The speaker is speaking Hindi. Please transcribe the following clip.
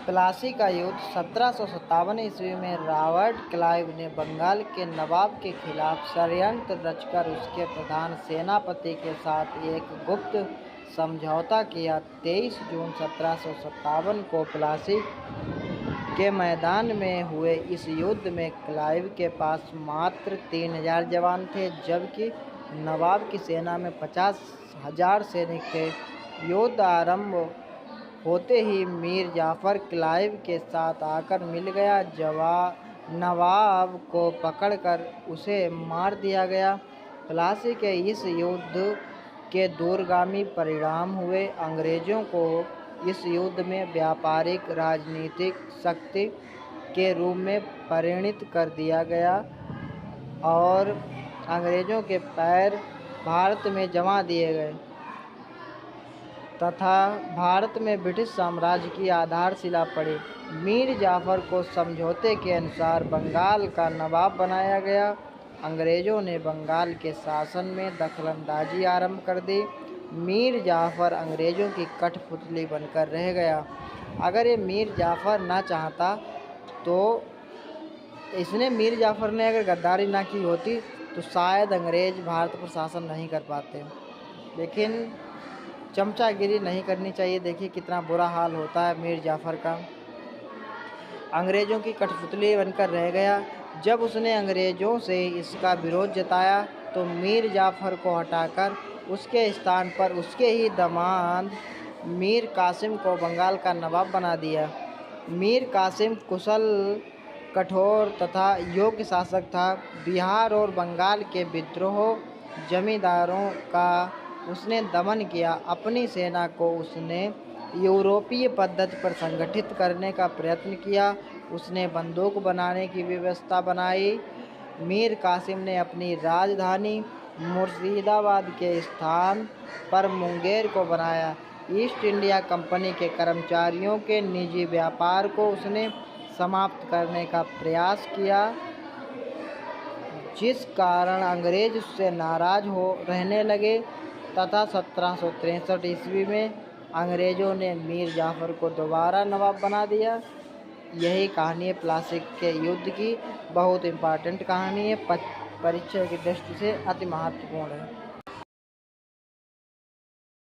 प्लासी का युद्ध 1757 ईस्वी में रॉबर्ट क्लाइव ने बंगाल के नवाब के खिलाफ षड्यंत्र रचकर उसके प्रधान सेनापति के साथ एक गुप्त समझौता किया। 23 जून 1757 को प्लासी के मैदान में हुए इस युद्ध में क्लाइव के पास मात्र 3000 जवान थे, जबकि नवाब की सेना में 50,000 सैनिक थे। युद्ध आरंभ होते ही मीर जाफर क्लाइव के साथ आकर मिल गया। नवाब को पकड़कर उसे मार दिया गया। प्लासी के इस युद्ध के दूरगामी परिणाम हुए। अंग्रेजों को इस युद्ध में व्यापारिक राजनीतिक शक्ति के रूप में परिणत कर दिया गया और अंग्रेजों के पैर भारत में जमा दिए गए तथा भारत में ब्रिटिश साम्राज्य की आधारशिला पड़ी। मीर जाफर को समझौते के अनुसार बंगाल का नवाब बनाया गया। अंग्रेजों ने बंगाल के शासन में दखलंदाजी आरंभ कर दी। मीर जाफर अंग्रेजों की कठपुतली बनकर रह गया। अगर ये मीर जाफर ना चाहता तो मीर जाफर ने अगर गद्दारी ना की होती तो शायद अंग्रेज भारत पर शासन नहीं कर पाते। लेकिन चमचागिरी नहीं करनी चाहिए। देखिए कितना बुरा हाल होता है मीर जाफर का। अंग्रेज़ों की कठपुतली बनकर रह गया। जब उसने अंग्रेज़ों से इसका विरोध जताया तो मीर जाफर को हटाकर उसके स्थान पर उसके ही दामाद मीर कासिम को बंगाल का नवाब बना दिया। मीर कासिम कुशल, कठोर तथा योग्य शासक था। बिहार और बंगाल के विद्रोह जमींदारों का उसने दमन किया। अपनी सेना को उसने यूरोपीय पद्धति पर संगठित करने का प्रयत्न किया। उसने बंदूक बनाने की व्यवस्था बनाई। मीर कासिम ने अपनी राजधानी मुर्शिदाबाद के स्थान पर मुंगेर को बनाया। ईस्ट इंडिया कंपनी के कर्मचारियों के निजी व्यापार को उसने समाप्त करने का प्रयास किया, जिस कारण अंग्रेज उससे नाराज हो रहने लगे तथा 1763 ईस्वी में अंग्रेज़ों ने मीर जाफर को दोबारा नवाब बना दिया। यही कहानी है प्लासी के युद्ध की। बहुत इम्पॉर्टेंट कहानी है, परीक्षा की दृष्टि से अति महत्वपूर्ण है।